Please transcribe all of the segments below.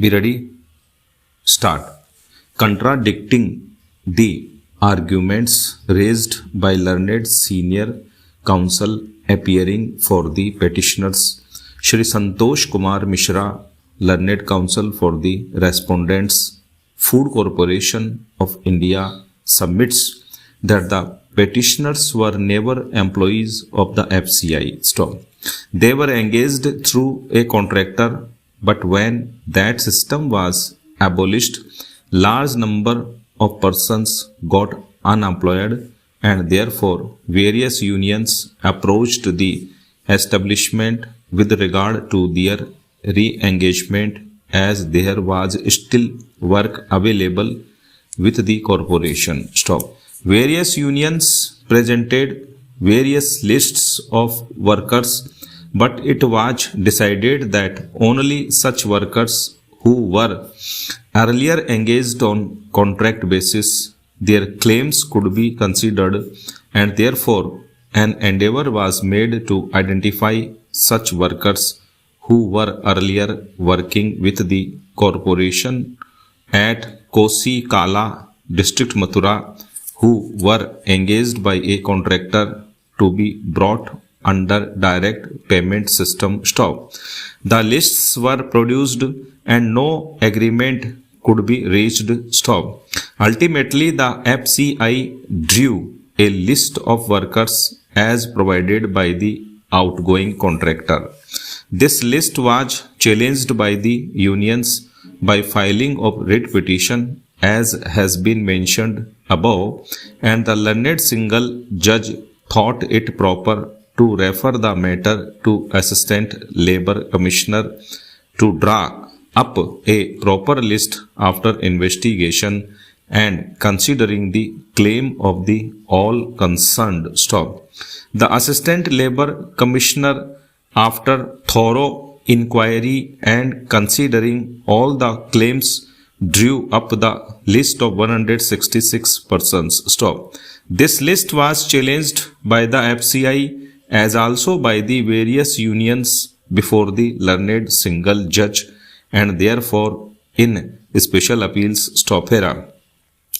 Be ready? Start. Contradicting the arguments raised by learned senior counsel appearing for the petitioners, Shri Santosh Kumar Mishra, learned counsel for the respondents, Food Corporation of India, submits that the petitioners were never employees of the FCI. Stop. They were engaged through a contractor, but when that system was abolished, large number of persons got unemployed, and therefore various unions approached the establishment with regard to their re-engagement, as there was still work available with the corporation. Stop. Various unions presented various lists of workers, but it was decided that only such workers who were earlier engaged on contract basis, their claims could be considered, and therefore an endeavor was made to identify such workers who were earlier working with the corporation at Kosi Kala, district Mathura, who were engaged by a contractor to be brought under direct payment system. Stop. The lists were produced and no agreement could be reached. Stop. Ultimately, the FCI drew a list of workers as provided by the outgoing contractor. This list was challenged by the unions by filing of writ petition, as has been mentioned above, and the learned single judge thought it proper to refer the matter to Assistant Labour Commissioner to draw up a proper list after investigation and considering the claim of the all concerned. Stop. The Assistant Labour Commissioner, after thorough inquiry and considering all the claims, drew up the list of 166 persons. Stop. This list was challenged by the FCI as also by the various unions before the learned single judge, and therefore in special appeals. Stop here.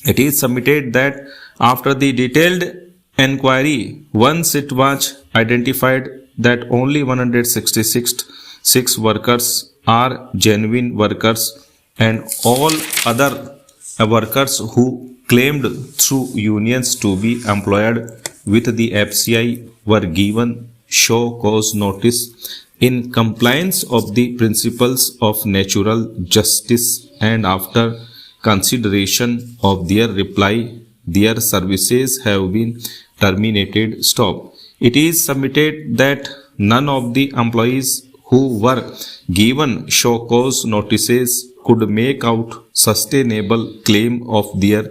It is submitted that after the detailed enquiry, once it was identified that only 166 workers are genuine workers, and all other workers who claimed through unions to be employed with the FCI were given show cause notice in compliance of the principles of natural justice, and after consideration of their reply, their services have been terminated. Stop. It is submitted that none of the employees who were given show cause notices could make out sustainable claim of their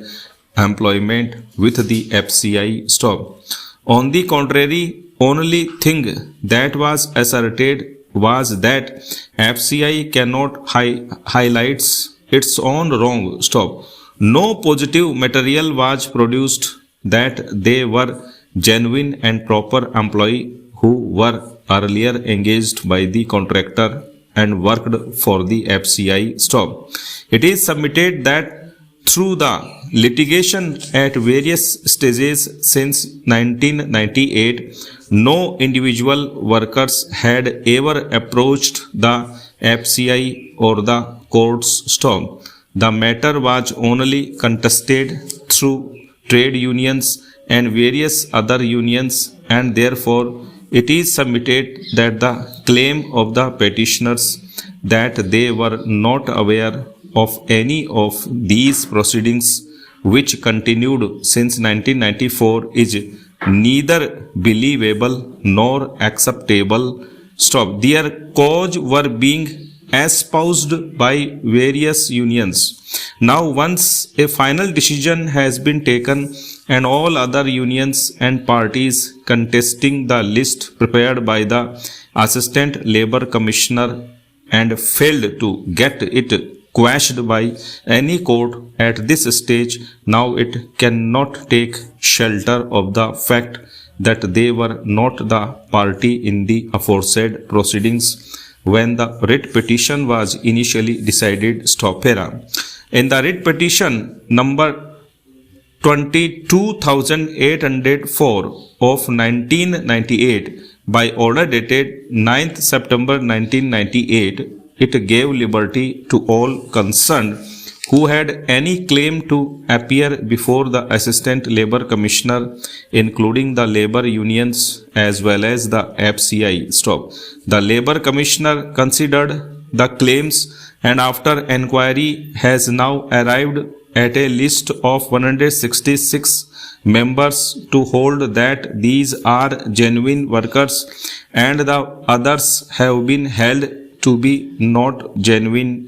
employment with the FCI. Stop. On the contrary, only thing that was asserted was that FCI cannot highlights its own wrong. Stop. No positive material was produced that they were genuine and proper employee who were earlier engaged by the contractor and worked for the FCI. Stop. It is submitted that through the litigation at various stages since 1998, no individual workers had ever approached the FCI or the courts. Stop. The matter was only contested through trade unions and various other unions, and therefore it is submitted that the claim of the petitioners that they were not aware of any of these proceedings which continued since 1994 is neither believable nor acceptable. Stop. Their cause were being espoused by various unions. Now, once a final decision has been taken and all other unions and parties contesting the list prepared by the Assistant Labour Commissioner and failed to get it quashed by any court at this stage, now it cannot take shelter of the fact that they were not the party in the aforesaid proceedings. when the writ petition was initially decided stop era. In the writ petition number 22,804 of 1998 by order dated 9th September 1998, it gave liberty to all concerned who had any claim to appear before the Assistant Labour Commissioner, including the labour unions as well as the FCI. The Labour Commissioner considered the claims and after enquiry has now arrived at a list of 166 members to hold that these are genuine workers and the others have been held to be not genuine.